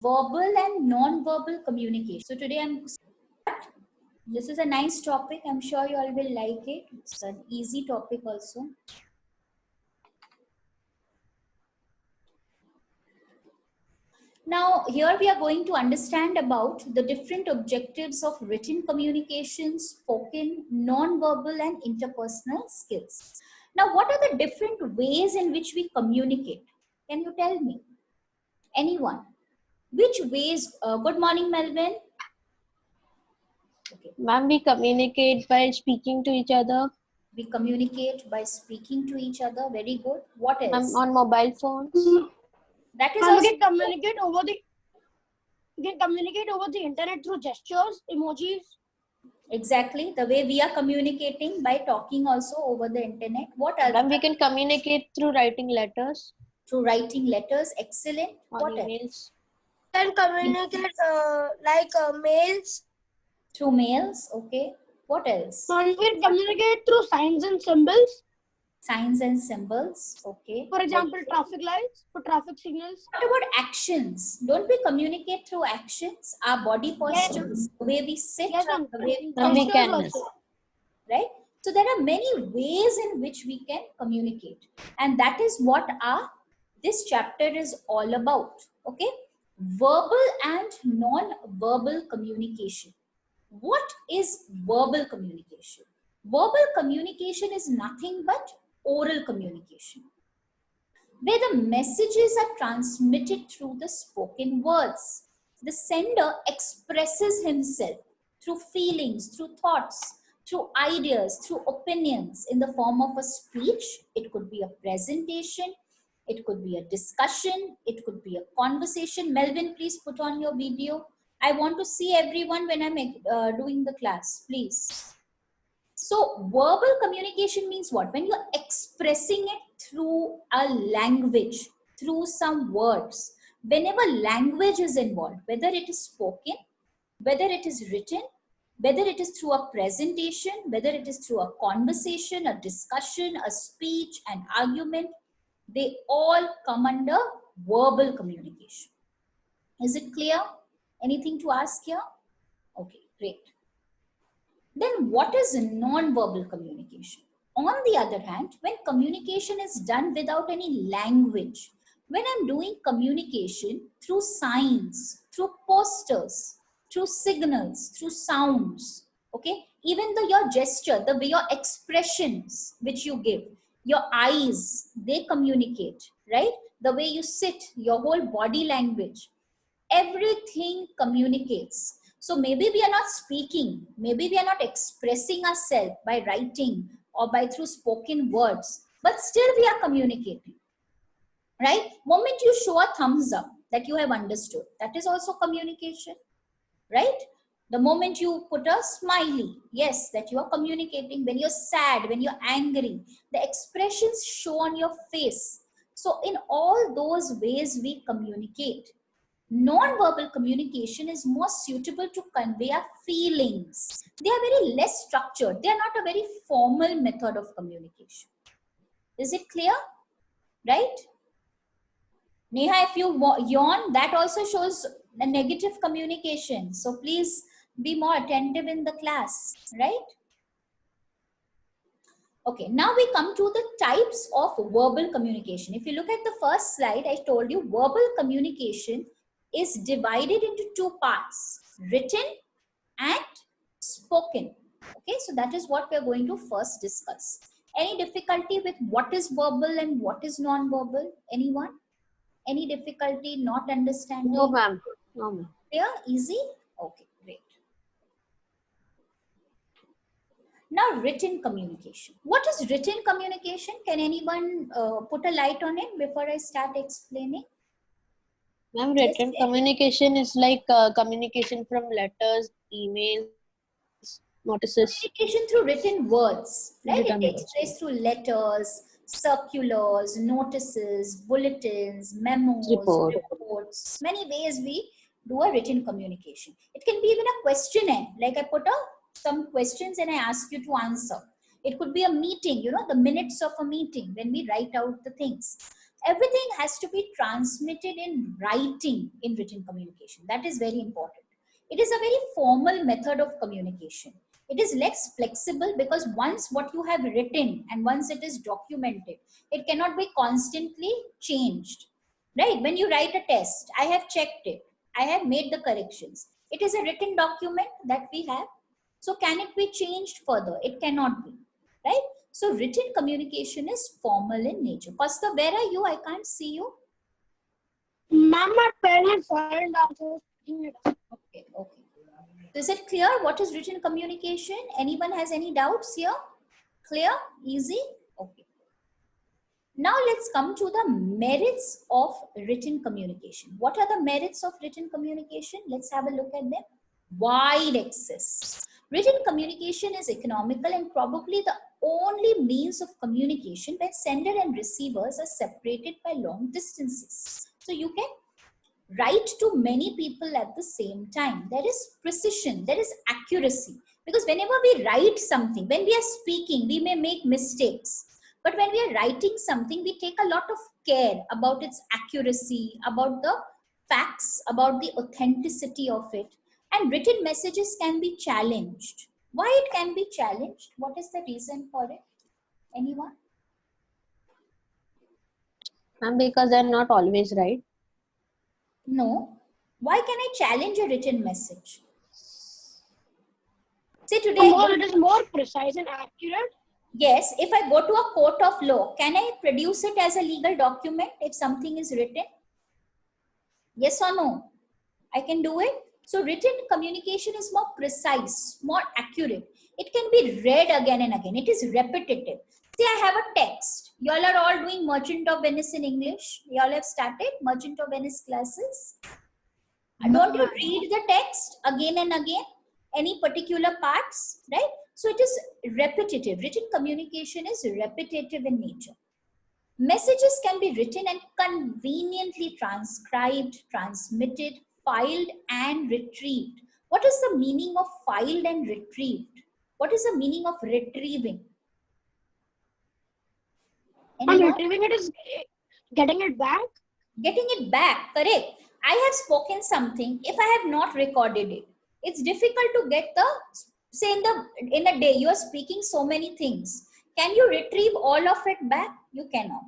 verbal and non-verbal communication. So today this is a nice topic. I'm sure you all will like it. It's an easy topic also. Now, here we are going to understand about the different objectives of written communication, spoken, non-verbal and interpersonal skills. Now, what are the different ways in which we communicate? Can you tell me? Anyone? Which ways? Good morning, Melvin. Okay. Ma'am, we communicate by speaking to each other. We communicate by speaking to each other. Very good. What else? On mobile phones. That is we can communicate over the internet through gestures, emojis. Exactly. The way we are communicating by talking also over the internet. What else? Ma'am, we can communicate through writing letters. Through writing letters. Excellent. Or what emails. else? Can communicate like mails. Through mails. Okay. What else? We can communicate through signs and symbols. Signs and symbols. Okay. For example, traffic lights, for traffic signals. What about actions? Don't we communicate through actions? Our body postures, Yes. the way we sit, Yes, the way we can. Also. Right? So there are many ways in which we can communicate. And that is what this chapter is all about. Okay? Verbal and non-verbal communication. What is verbal communication? Verbal communication is nothing but oral communication, where the messages are transmitted through the spoken words. The sender expresses himself through feelings, through thoughts, through ideas, through opinions in the form of a speech. It could be a presentation, it could be a discussion, it could be a conversation. Melvin, please put on your video. I want to see everyone when I'm doing the class, please. So verbal communication means what? When you're expressing it through a language, through some words. Whenever language is involved, whether it is spoken, whether it is written, whether it is through a presentation, whether it is through a conversation, a discussion, a speech, an argument, they all come under verbal communication. Is it clear? Anything to ask here? Okay, great. Then what is non-verbal communication? On the other hand, when communication is done without any language, when I'm doing communication through signs, through posters, through signals, through sounds, okay, even though your gesture, the way your expressions which you give, your eyes, they communicate, right? The way you sit, your whole body language, everything communicates. So maybe we are not speaking, maybe we are not expressing ourselves by writing or by through spoken words, but still we are communicating, right? Moment you show a thumbs up that you have understood, that is also communication, right? The moment you put a smiley, yes, that you are communicating. When you're sad, when you're angry, the expressions show on your face. So in all those ways we communicate. Non-verbal communication is more suitable to convey our feelings. They are very less structured. They are not a very formal method of communication. Is it clear? Right? Neha, if you yawn, that also shows a negative communication. So please be more attentive in the class. Right? Okay, now we come to the types of verbal communication. If you look at the first slide, I told you verbal communication is divided into two parts, written and spoken. Okay, so that is what we are going to first discuss. Any difficulty with what is verbal and what is non-verbal? Anyone? Any difficulty not understanding? No, ma'am. No, ma'am. Clear? Easy? Okay, great. Now, written communication. What is written communication? Can anyone put a light on it before I start explaining? Ma'am, written communication is like communication from letters, emails, notices. Communication through written words, right? Written It takes place through letters, circulars, notices, bulletins, memos, reports. Many ways we do a written communication. It can be even a questionnaire, like I put some questions and I ask you to answer. It could be a meeting, you know, the minutes of a meeting when we write out the things. Everything has to be transmitted in writing in written communication. That is very important. It is a very formal method of communication. It is less flexible because once what you have written and once it is documented, it cannot be constantly changed. Right? When you write a test, I have checked it, I have made the corrections. It is a written document that we have. So can it be changed further? It cannot be. Right? So written communication is formal in nature. Costa, where are you? I can't see you. Ma'am, my pen has fallen down, so picking it up. Okay, okay. Is it clear what is written communication? Anyone has any doubts here? Clear? Easy? Okay. Now let's come to the merits of written communication. What are the merits of written communication? Let's have a look at them. Wide access. Written communication is economical and probably the only means of communication where sender and receivers are separated by long distances. So you can write to many people at the same time. There is precision, there is accuracy. Because whenever we write something, when we are speaking, we may make mistakes. But when we are writing something, we take a lot of care about its accuracy, about the facts, about the authenticity of it. And written messages can be challenged. Why it can be challenged? What is the reason for it? Anyone? Ma'am, because they're not always right. No. Why can I challenge a written message? Say today, It is more precise and accurate. yes, if I go to a court of law, can I produce it as a legal document if something is written? Yes or no? I can do it. So written communication is more precise, more accurate. It can be read again and again. It is repetitive. Say I have a text. You all are all doing Merchant of Venice in English. You all have started Merchant of Venice classes. Don't you read the text again and again? Any particular parts, right? So it is repetitive. Written communication is repetitive in nature. Messages can be written and conveniently transcribed, transmitted, filed, and retrieved. What is the meaning of filed and retrieved? What is the meaning of retrieving? And Anyone? retrieving it is getting it back. Getting it back, correct. I have spoken something. If I have not recorded it, it's difficult to get the, say in a day, you are speaking so many things. Can you retrieve all of it back? You cannot.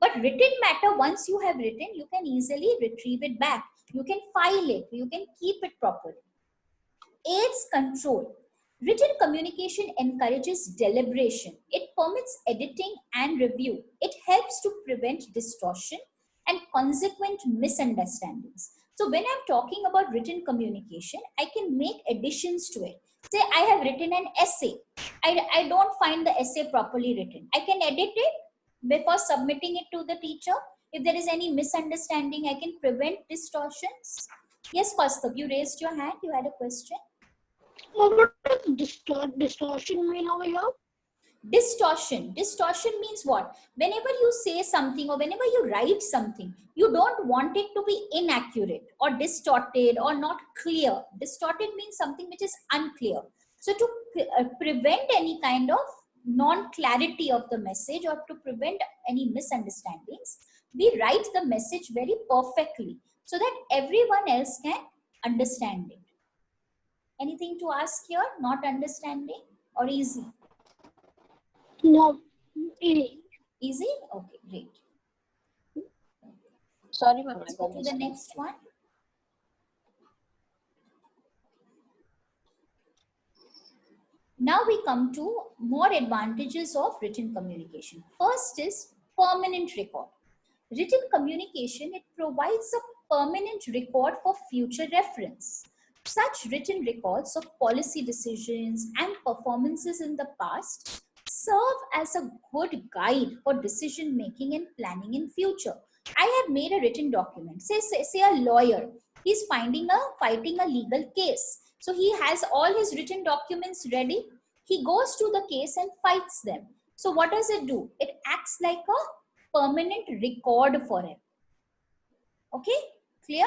But written matter, once you have written, you can easily retrieve it back. You can file it. You can keep it properly. Aids control. Written communication encourages deliberation. It permits editing and review. It helps to prevent distortion and consequent misunderstandings. So when I'm talking about written communication, I can make additions to it. Say I have written an essay. I don't find the essay properly written. I can edit it before submitting it to the teacher. If there is any misunderstanding, I can prevent distortions. Yes, Kaustubh, you raised your hand. You had a question. What does distortion mean over here? Distortion means what? Whenever you say something or whenever you write something, you don't want it to be inaccurate or distorted or not clear. Distorted means something which is unclear. So to prevent any kind of non-clarity of the message or to prevent any misunderstandings, we write the message very perfectly so that everyone else can understand it. Anything to ask here? Not understanding or easy? No. Easy? Okay, great. Sorry, ma'am. Let's go to the next one. Now we come to more advantages of written communication. First is permanent record. Written communication, it provides a permanent record for future reference. Such written records of policy decisions and performances in the past serve as a good guide for decision making and planning in future. I have made a written document. Say a lawyer, he's fighting a legal case. So he has all his written documents ready. He goes to the case and fights them. So what does it do? It acts like a permanent record for him. Okay, clear?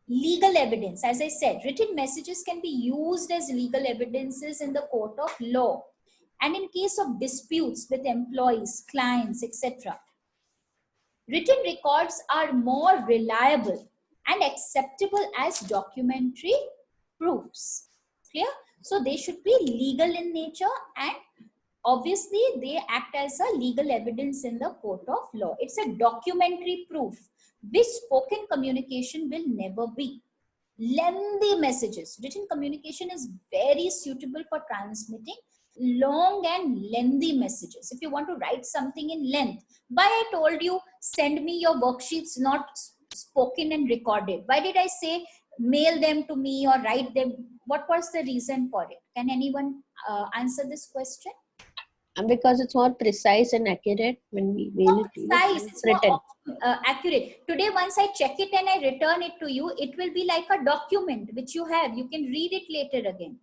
Legal evidence, as I said, written messages can be used as legal evidences in the court of law and in case of disputes with employees, clients, etc. Written records are more reliable and acceptable as documentary proofs. Clear? So they should be legal in nature, and obviously they act as a legal evidence in the court of law. It's a documentary proof, which spoken communication will never be. Lengthy messages. Written communication is very suitable for transmitting long and lengthy messages. If you want to write something in length, why I told you send me your worksheets not spoken and recorded? Why did I say mail them to me or write them? What was the reason for it? Can anyone answer this question? And because it's more precise and accurate when we mail it to you. Precise, it's more Written. accurate. Today, once I check it and I return it to you, it will be like a document which you have. You can read it later again,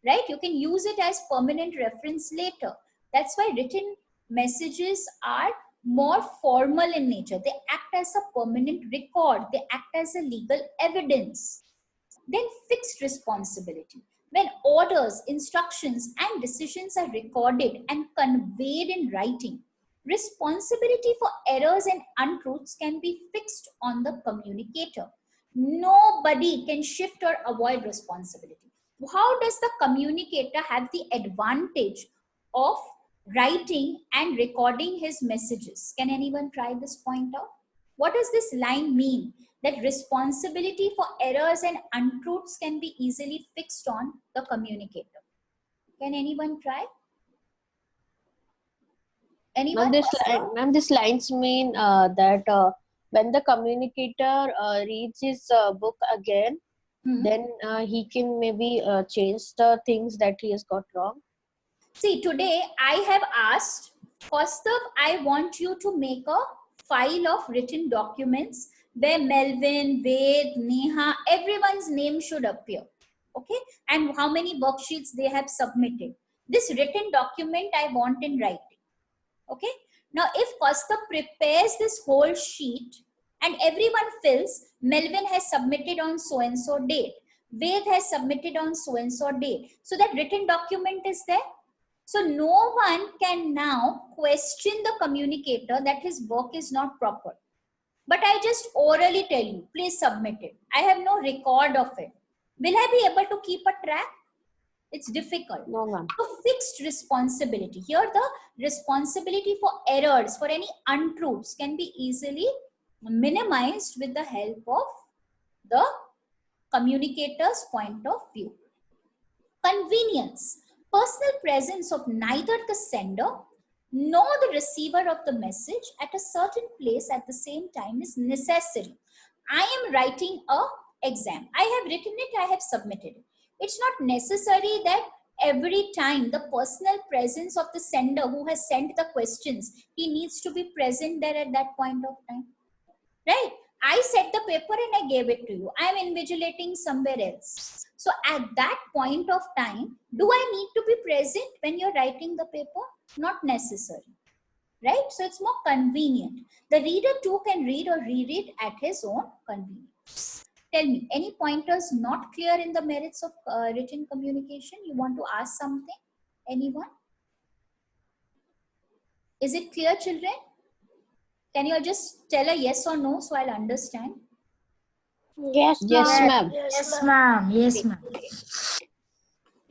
right? You can use it as permanent reference later. That's why written messages are more formal in nature. They act as a permanent record. They act as a legal evidence. Then fixed responsibility. When orders, instructions, and decisions are recorded and conveyed in writing, responsibility for errors and untruths can be fixed on the communicator. Nobody can shift or avoid responsibility. How does the communicator have the advantage of writing and recording his messages? Can anyone try this point out? What does this line mean? That responsibility for errors and untruths can be easily fixed on the communicator. Can anyone try? Anyone? Ma'am, this lines mean that when the communicator reads his book again, then he can maybe change the things that he has got wrong. See, today I have asked, Kaustav, I want you to make a file of written documents where Melvin, Ved, Neha, everyone's name should appear. Okay? And how many worksheets they have submitted. This written document I want in writing. Okay? Now, if Kaustav prepares this whole sheet and everyone fills, Melvin has submitted on so-and-so date. Ved has submitted on so-and-so date. So that written document is there. So no one can now question the communicator that his work is not proper. But I just orally tell you, please submit it. I have no record of it. Will I be able to keep a track? It's difficult. No, ma'am. So fixed responsibility. Here the responsibility for errors, for any untruths can be easily minimized with the help of the communicator's point of view. Convenience. Personal presence of neither the sender nor the receiver of the message at a certain place at the same time is necessary. I am writing an exam. I have written it, I have submitted it. It's not necessary that every time the personal presence of the sender who has sent the questions, he needs to be present there at that point of time. Right? I set the paper and I gave it to you. I am invigilating somewhere else. So at that point of time, do I need to be present when you're writing the paper? Not necessary. Right? So it's more convenient. The reader too can read or reread at his own convenience. Tell me, any pointers not clear in the merits of written communication? You want to ask something? Anyone? Is it clear, children? Can you just tell a yes or no so I'll understand? Yes, ma'am. Yes, ma'am. Yes, ma'am.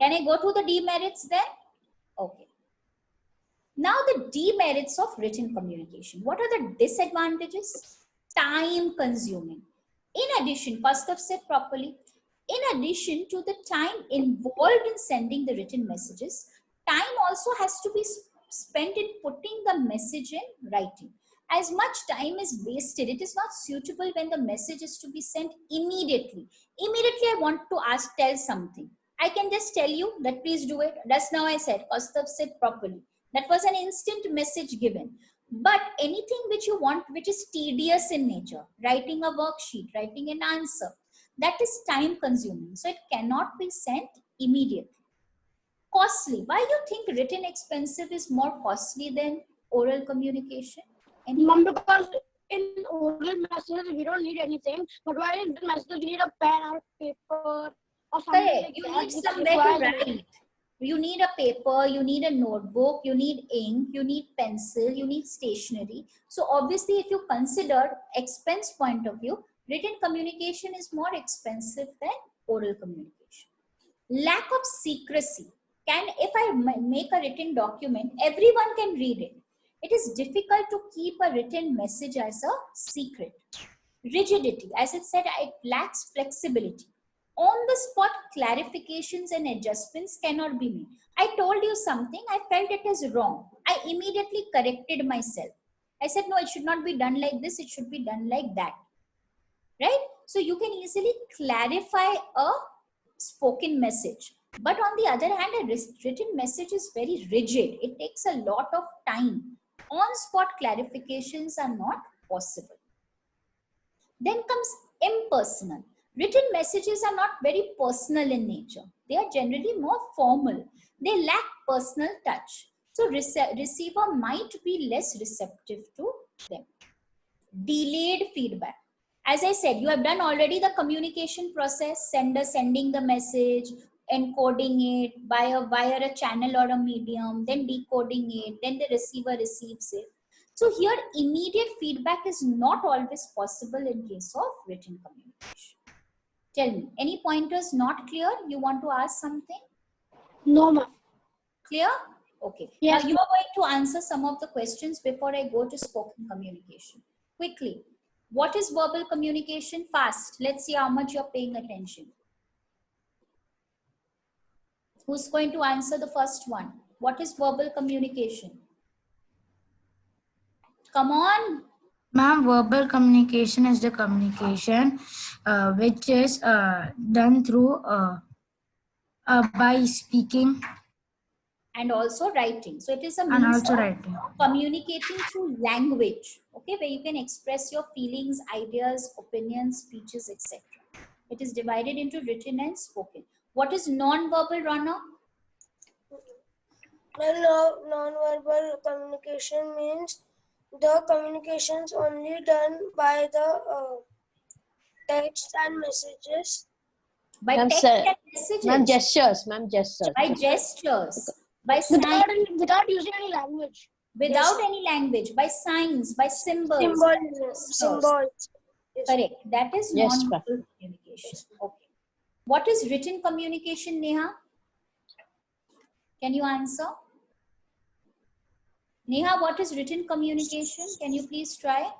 Can I go to the demerits then? Okay. Now the demerits of written communication. What are the disadvantages? Time consuming. In addition, Kaustav said properly, in addition to the time involved in sending the written messages, time also has to be spent in putting the message in writing. As much time is wasted, it is not suitable when the message is to be sent immediately. Immediately I want to tell something. I can just tell you that please do it. That's now I said, Kaustav said properly. That was an instant message given. But anything which you want, which is tedious in nature, writing a worksheet, writing an answer, that is time consuming. So it cannot be sent immediately. Costly. Why you think written expensive is more costly than oral communication? Mom, because in oral messages we don't need anything, but while in written messages we need a pen or paper or something. Correct. You need somewhere to write. You need a paper, you need a notebook, you need ink, you need pencil, you need stationery. So obviously, if you consider expense point of view, written communication is more expensive than oral communication. Lack of secrecy. If I make a written document, everyone can read it. It is difficult to keep a written message as a secret. Rigidity, as I said, it lacks flexibility. On the spot clarifications and adjustments cannot be made. I told you something, I felt it is wrong. I immediately corrected myself. I said, no, it should not be done like this, it should be done like that. Right? So you can easily clarify a spoken message. But on the other hand, a written message is very rigid. It takes a lot of time. On-spot clarifications are not possible. Then comes impersonal. Written messages are not very personal in nature. They are generally more formal. They lack personal touch. So receiver might be less receptive to them. Delayed feedback. As I said, you have done already the communication process, sender sending the message, encoding it via a channel or a medium, then decoding it, then the receiver receives it. So here, immediate feedback is not always possible in case of written communication. Tell me, any pointers not clear? You want to ask something? No, ma'am. Clear? Okay. Yes. Now you are going to answer some of the questions before I go to spoken communication. Quickly. What is verbal communication? Fast. Let's see how much you're paying attention. Who's going to answer the first one? What is verbal communication? Come on. Ma'am, verbal communication is the communication which is done through by speaking and also writing. So it is a and means also of writing. communicating through language, okay, where you can express your feelings, ideas, opinions, speeches, etc. It is divided into written and spoken. What is non-verbal, Rana? Well, non-verbal communication means the communications only done by the text and messages. By Ma'am, text sir, and messages. Ma'am, gestures. Ma'am, gestures. By gestures. By signs. Without using any language. Without any language. By signs. By symbols. Symbols. Yes. Correct. That is Yes, non-verbal communication. Okay. What is written communication, Neha? Can you answer? Neha, what is written communication? Can you please try?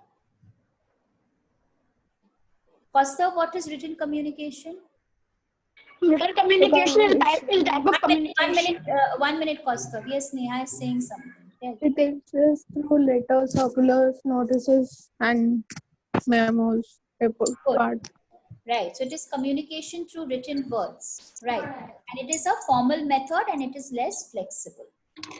Kaustav, what is written communication? Written communication is type of communication. 1 minute, Kaustav. Yes, Neha is saying something. Tell. It exists through letters, circulars, notices, and memos, report cards. Right. So it is communication through written words. Right. And it is a formal method and it is less flexible.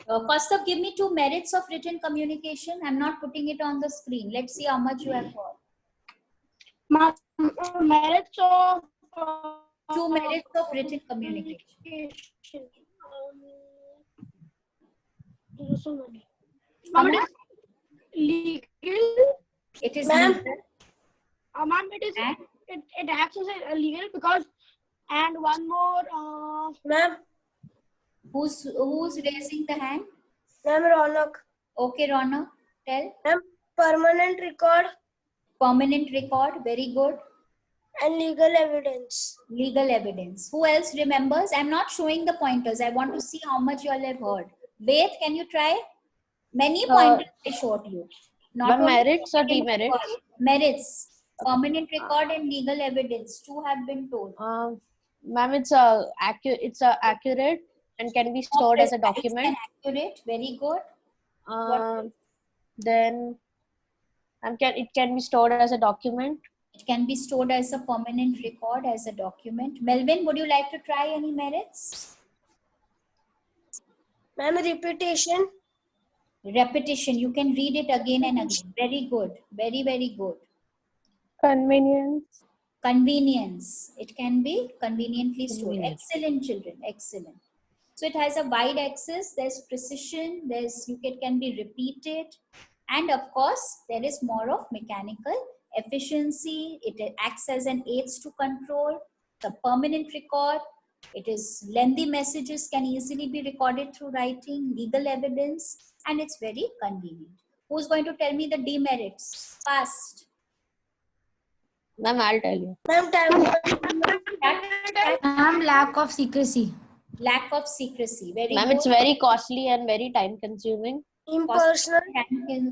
Kaustav, give me 2 merits of written communication. I'm not putting it on the screen. Let's see how much you have got. Merits of 2 merits of written communication. There's so many. Ma'am, it is legal. It is Ma'am. legal. Ma'am, it acts as a legal because, and one more. Ma'am, Who's raising the hand? Ma'am, Ronak. Okay, Rana, tell. Ma'am, permanent record Permanent record, very good. and legal evidence. Legal evidence. Who else remembers? I'm not showing the pointers. I want to see how much you all have heard. Ved, can you try? Many pointers I showed you. Not Ma'am, only merits or permanent demerits? record. Merits. Permanent record and legal evidence. 2 have been told. Ma'am, it's accurate and can be stored as a document. Accurate. Very good. Then it can be stored as a document. It can be stored as a permanent record, as a document. Melvin, would you like to try any merits? Ma'am, repetition. Repetition. You can read it again and again. Very good. Very, very good. Convenience. Convenience. It can be conveniently stored. Convenient. Excellent, children. Excellent. So it has a wide axis. There's precision. It can be repeated. And of course, there is more of mechanical efficiency. It acts as an aids to control. The permanent record. It is lengthy messages can easily be recorded through writing, legal evidence, and it's very convenient. Who's going to tell me the demerits? Fast. Ma'am, I'll tell you. Ma'am, time Ma'am, lack of secrecy. Lack of secrecy. Very Ma'am, good. it's very costly and very time consuming. impersonal,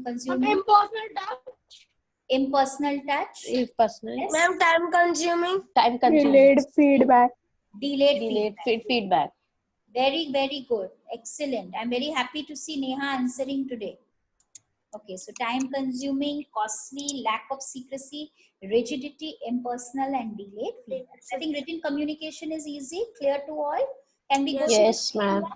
Consuming. Impersonal touch. Impersonal touch. Personal. Yes. ma'am, time consuming, Time consuming. Delayed feedback. Delayed Delayed feedback. feedback. Very, very good. Excellent. I'm very happy to see Neha answering today. Okay, so time consuming, costly, lack of secrecy, rigidity, impersonal, and delayed feedback. I think written communication is easy, clear to all. Can we go to the Yes, second ma'am. one?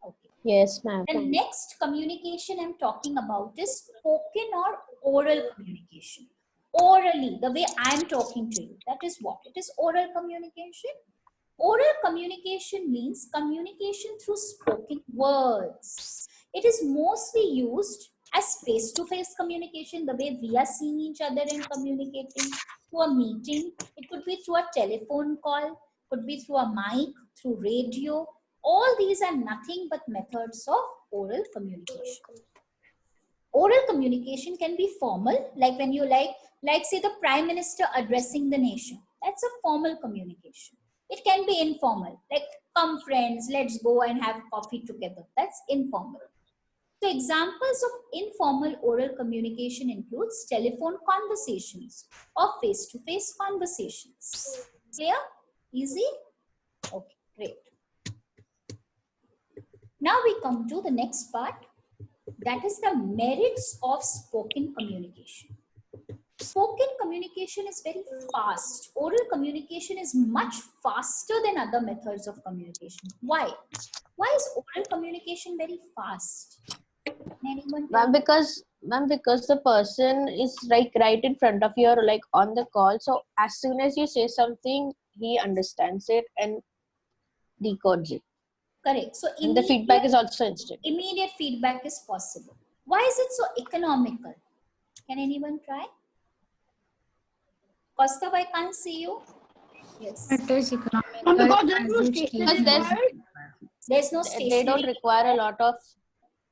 Okay. Yes, ma'am. The next communication I'm talking about is spoken or oral communication. Orally, the way I'm talking to you, that is what? It is oral communication. Oral communication means communication through spoken words. It is mostly used as face-to-face communication, the way we are seeing each other and communicating, through a meeting. It could be through a telephone call, could be through a mic, through radio. All these are nothing but methods of oral communication. Oral communication can be formal, like when you like say the Prime Minister addressing the nation. That's a formal communication. It can be informal, like come friends, let's go and have coffee together. That's informal. So examples of informal oral communication includes telephone conversations or face-to-face conversations. Clear? Easy? Okay, great. Now we come to the next part. That is the merits of spoken communication. Spoken communication is very fast. Oral communication is much faster than other methods of communication. Why? Why is oral communication very fast? Anyone tell Ma'am, me? because the person is like right in front of you or like on the call. So as soon as you say something, he understands it and decodes it. Correct. So And the feedback is also instant. immediate feedback is possible. Why is it so economical? Can anyone try? Kaustubh, I can't see you. Yes. It is economical. And because there's as no it stationery is required. There's no They stationery don't require a lot of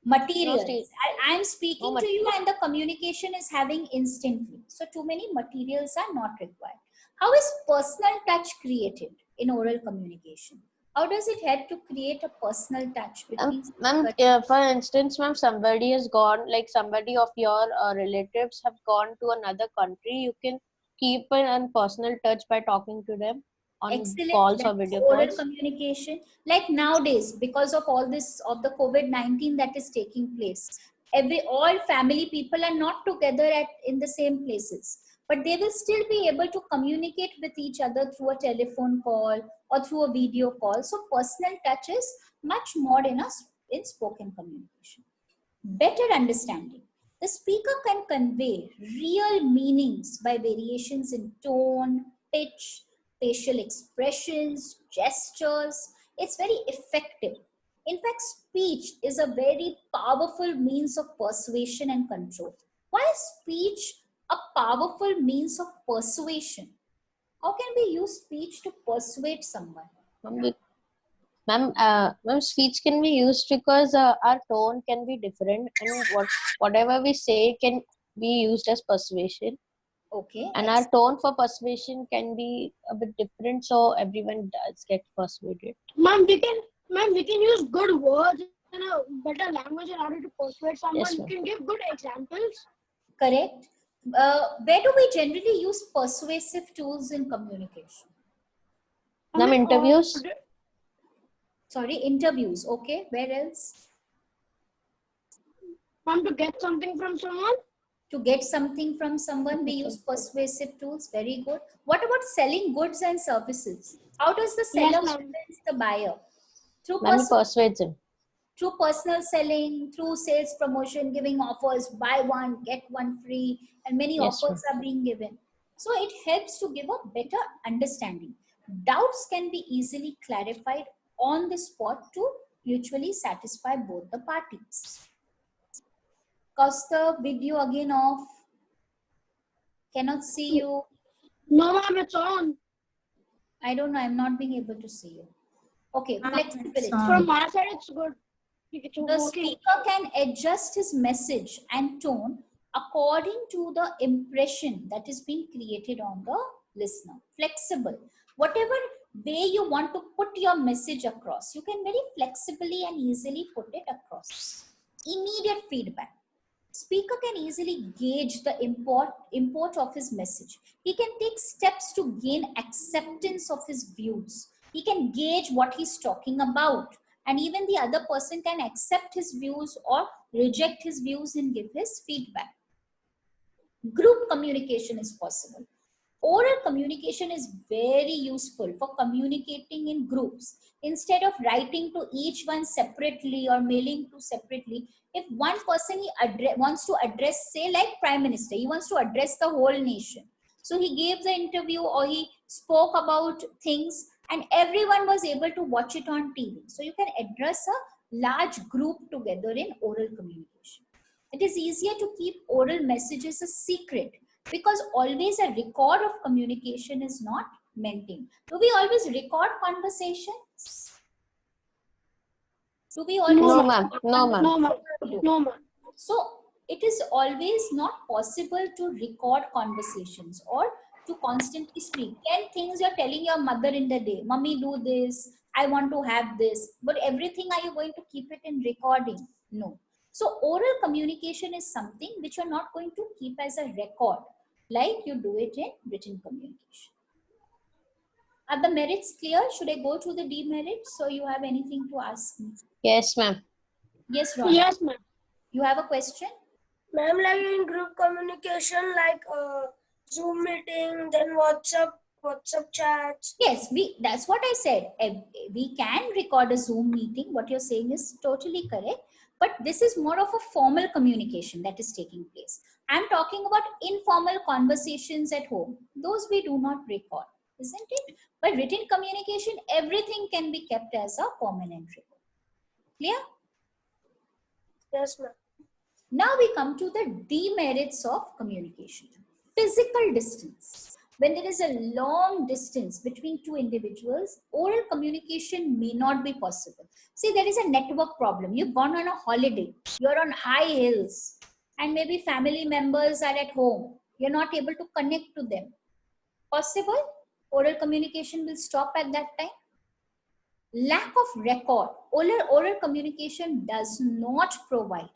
materials. No I'm speaking No to you and the communication is having instantly. So too many materials are not required. How is personal touch created in oral communication? How does it help to create a personal touch between? Ma'am, for instance, ma'am, somebody has gone, like somebody of your relatives have gone to another country. You can keep a personal touch by talking to them on Excellent. calls or That's video oral calls. communication. Like nowadays, because of all this of the COVID-19 that is taking place, all family people are not together in the same places, but they will still be able to communicate with each other through a telephone call or through a video call. So personal touch is much more in spoken communication. Better understanding. The speaker can convey real meanings by variations in tone, pitch, facial expressions, gestures. It's very effective. In fact, speech is a very powerful means of persuasion and control. Why is speech a powerful means of persuasion? How can we use speech to persuade someone? Ma'am, speech can be used because our tone can be different, and whatever we say can be used as persuasion. Okay. And our tone for persuasion can be a bit different, so everyone does get persuaded. Ma'am, we can use good words in a better language in order to persuade someone. Yes, You ma'am. can give good examples. Correct. Where do we generally use persuasive tools in communication? Ma'am, interviews? Sorry, interviews. Okay. Where else? Ma'am, to get something from someone. To get something from someone, we use persuasive tools. Very good. What about selling goods and services? How does the seller Yes, ma'am. convince the buyer? Through Ma'am, persuades him. through personal selling, through sales promotion, giving offers, buy one, get one free, and many Yes, offers are being given. So it helps to give a better understanding. Doubts can be easily clarified on the spot to mutually satisfy both the parties. Kaustubh, video again off. Cannot see you. No, ma'am, it's on. I don't know. I'm not being able to see you. Okay, flexibility. From my side, it's good. The speaker can adjust his message and tone according to the impression that is being created on the listener. Flexible. Whatever way you want to put your message across, you can very flexibly and easily put it across. Immediate feedback. Speaker can easily gauge the import of his message. He can take steps to gain acceptance of his views. He can gauge what he's talking about. And even the other person can accept his views or reject his views and give his feedback. Group communication is possible. Oral communication is very useful for communicating in groups. Instead of writing to each one separately or mailing to separately, if one person wants to address, say like Prime Minister, he wants to address the whole nation. So he gave the interview or he spoke about things and everyone was able to watch it on TV. So you can address a large group together in oral communication. It is easier to keep oral messages a secret because always a record of communication is not maintained. Do we always record conversations? Do we always? No, ma'am. No, ma'am. No, ma'am. No, ma'am. So it is always not possible to record conversations or to constantly speak. 10 things you're telling your mother in the day. Mommy, do this. I want to have this. But everything, are you going to keep it in recording? No. So oral communication is something which you're not going to keep as a record like you do it in written communication. Are the merits clear? Should I go to the demerits or you have anything to ask me? Yes, ma'am. Yes, Ron. Yes, ma'am. You have a question? Ma'am, like in group communication, like Zoom meeting, then WhatsApp chats. Yes, that's what I said. We can record a Zoom meeting. What you're saying is totally correct. But this is more of a formal communication that is taking place. I'm talking about informal conversations at home. Those we do not record, isn't it? But written communication, everything can be kept as a permanent record. Clear? Yes, ma'am. Now we come to the demerits of communication. Physical distance. When there is a long distance between two individuals, oral communication may not be possible. See, there is a network problem. You've gone on a holiday. You're on high hills and maybe family members are at home. You're not able to connect to them. Possible? Oral communication will stop at that time. Lack of record. Oral communication does not provide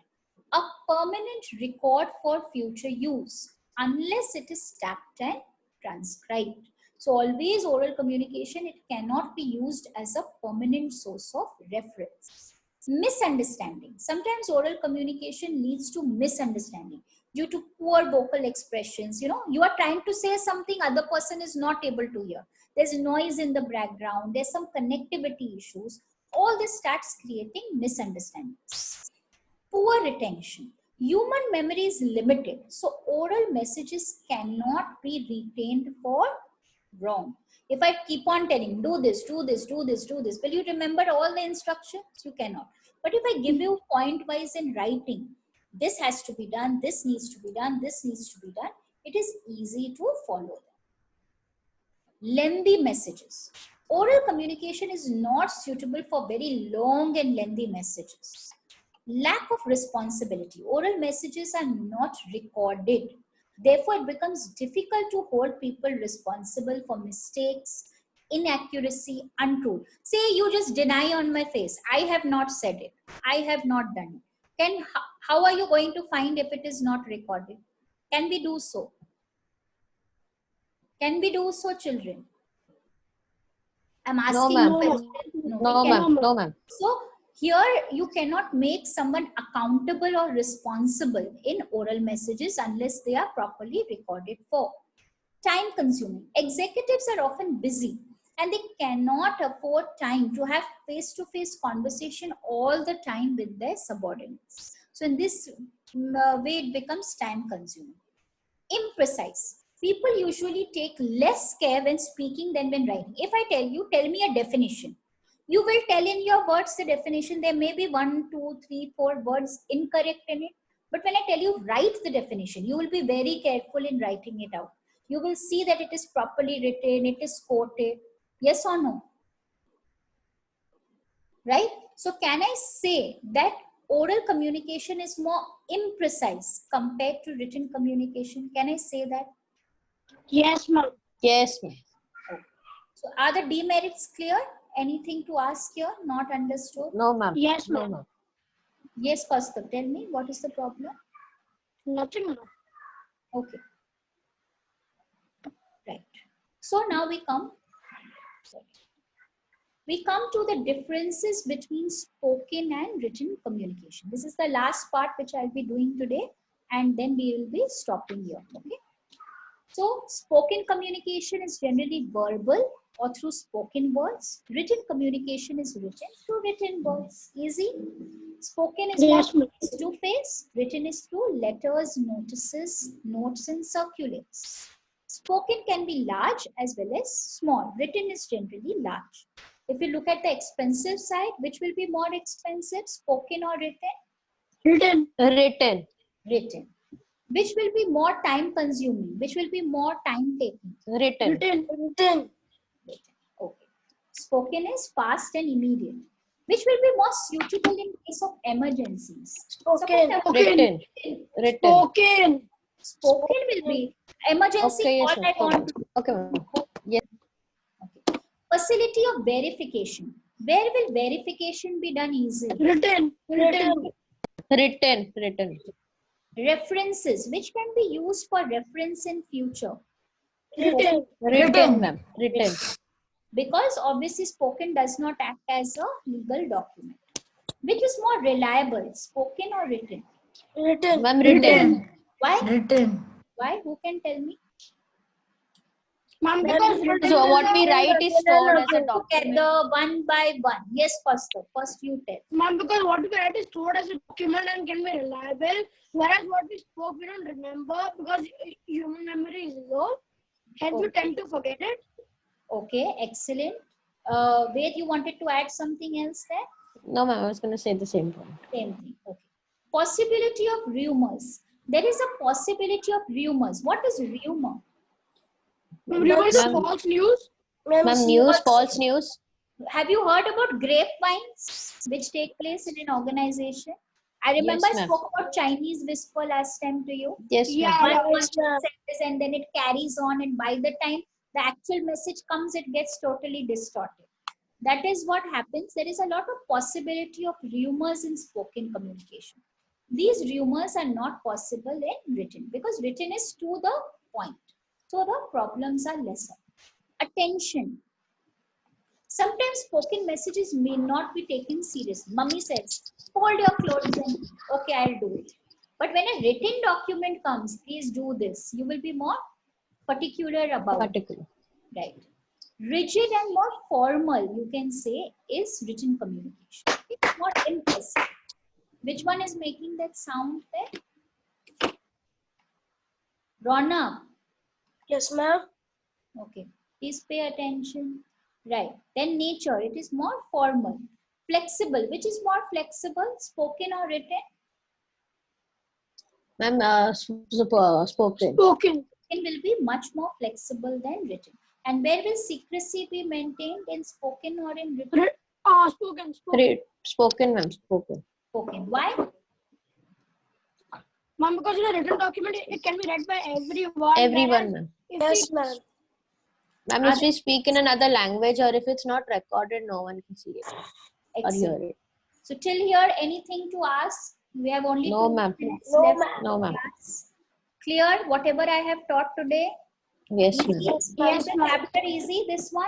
a permanent record for future use unless it is tapped and transcribed. So always oral communication, it cannot be used as a permanent source of reference. Misunderstanding. Sometimes oral communication leads to misunderstanding due to poor vocal expressions. You know, you are trying to say something, other person is not able to hear. There's noise in the background. There's some connectivity issues. All this starts creating misunderstandings. Poor retention. Human memory is limited, so oral messages cannot be retained for long. If I keep on telling, do this, do this, do this, do this, will you remember all the instructions? You cannot. But if I give you point-wise in writing, this has to be done, this needs to be done, this needs to be done, it is easy to follow them. Lengthy messages. Oral communication is not suitable for very long and lengthy messages. Lack of responsibility. Oral messages are not recorded. Therefore, it becomes difficult to hold people responsible for mistakes, inaccuracy, untruth. Say you just deny on my face, I have not said it, I have not done it. How are you going to find if it is not recorded? Can we do so? Can we do so, children? I'm asking No, you. ma'am. No, ma'am. No, ma'am. So here you cannot make someone accountable or responsible in oral messages unless they are properly recorded for. Time consuming. Executives are often busy and they cannot afford time to have face-to-face conversation all the time with their subordinates. So in this way it becomes time consuming. Imprecise. People usually take less care when speaking than when writing. If I tell you, tell me a definition, you will tell in your words the definition. There may be 1, 2, 3, 4 words incorrect in it. But when I tell you write the definition, you will be very careful in writing it out. You will see that it is properly written, it is quoted. Yes or no? right? So can I say that oral communication is more imprecise compared to written communication? Can I say that? Yes, ma'am. Yes, ma'am. So are the demerits clear? Anything to ask here? Not understood? No, ma'am. Yes, No, ma'am. ma'am. Yes, Kaustubh, tell me what is the problem? Nothing, ma'am. Okay. Right. So now we come to the differences between spoken and written communication. This is the last part which I'll be doing today, and then we will be stopping here. Okay. So spoken communication is generally verbal or through spoken words. Written communication is written through written words. Easy. Spoken is more Yes, ma'am. face to face. Written is through letters, notices, notes, and circulates. Spoken can be large as well as small. Written is generally large. If you look at the expensive side, which will be more expensive, spoken or written? Written. Written. Written. Which will be more time consuming? Which will be more time taking? Written. Written. Written. Okay. Spoken is fast and immediate. Which will be more suitable in case of emergencies? Spoken. Written. Written. Spoken. Spoken will be emergency. Okay, yes, All ma'am. I want to Okay, ma'am. Yes. okay. Facility of verification. Where will verification be done easily? Written. Written. Written. Written. References, which can be used for reference in future. Written. Written, ma'am. Written. Because obviously spoken does not act as a legal document. Which is more reliable, spoken or written? Written. Ma'am, written. Why? Written. Why? Who can tell me? Ma'am, because written So is what we a- write is stored as a document. Together one by one. Yes, first you tell. Ma'am, because what we write is stored as a document and can be reliable, whereas what we spoke we don't remember because human memory is low, hence we tend to forget it. Okay, excellent. Ved, you wanted to add something else there? No, ma'am. I was going to say the same point. Same thing. Okay. Possibility of rumors. There is a possibility of rumors. What is rumor? Rumors are Ma'am. false news. Ma'am, news, false news. Have you heard about grapevines which take place in an organization? I remember Yes, I ma'am. spoke about Chinese whisper last time to you. Yes, ma'am. Yeah, One yeah. person says and then it carries on, and by the time the actual message comes, it gets totally distorted. That is what happens. There is a lot of possibility of rumors in spoken communication. These rumors are not possible in written because written is to the point. So the problems are lesser. Attention. Sometimes spoken messages may not be taken seriously. Mummy says, fold your clothes and okay, I'll do it. But when a written document comes, please do this. You will be more particular about it. Particular. Right. Rigid and more formal, you can say, is written communication. It's more impressive. Which one is making that sound there? Rona. Yes, ma'am. Okay. Please pay attention. Right. Then nature, it is more formal. Flexible, which is more flexible, spoken or written? Ma'am, spoken. Spoken. It will be much more flexible than written. And where will secrecy be maintained, in spoken or in written? Spoken. Spoken. Spoken, ma'am. Spoken. Spoken. Why? Ma'am, because in a written document, it can be read by everyone. Everyone, ma'am. Yes, ma'am. Ma'am, if we speak in another language or if it's not recorded, no one can see it or hear Excellent. it. So till here, anything to ask? We have only No, 2 ma'am. minutes No, left. ma'am. No, ma'am. Class. Clear? Whatever I have taught today? Yes, Easy? ma'am. Is Yes, the ma'am. chapter easy, this one?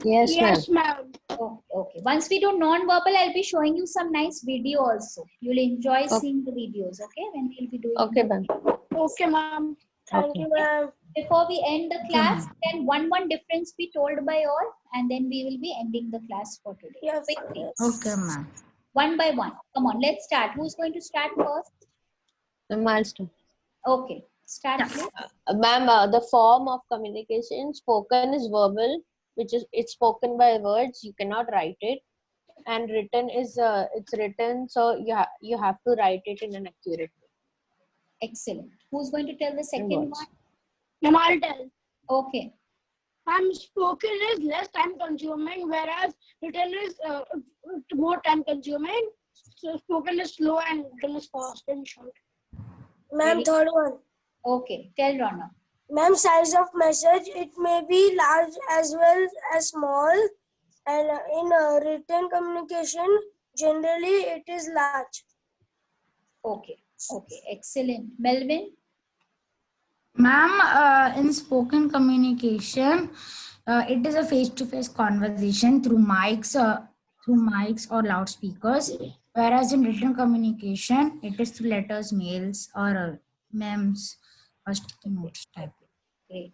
Yes, ma'am. Yes, ma'am. Okay. Once we do non-verbal, I'll be showing you some nice video also. You'll enjoy Okay. seeing the videos, okay? When we'll be doing Okay, ma'am. Okay, ma'am. Thank Okay. you, ma'am. Before we end the class, can one difference be told by all? And then we will be ending the class for today. Yes. Quickly. Okay, ma'am. One by one. Come on, let's start. Who's going to start first? Milestone. Okay. Start, please. Ma'am, the form of communication, spoken is verbal, which is it's spoken by words. You cannot write it, and written is it's written, so you have to write it in an accurate way. Excellent. Who's going to tell the second words. one? Ma'am, I'll tell. Okay. Spoken is less time consuming, whereas written is more time consuming. So spoken is slow and written is fast and short. Ma'am, Very- third one. Okay, tell Rana. Ma'am, size of message, it may be large as well as small. And in written communication, generally it is large. Okay, okay, excellent. Melvin? Ma'am, in spoken communication, it is a face-to-face conversation through mics or loudspeakers. Whereas in written communication, it is through letters, mails, or memes or sticky notes type. Great.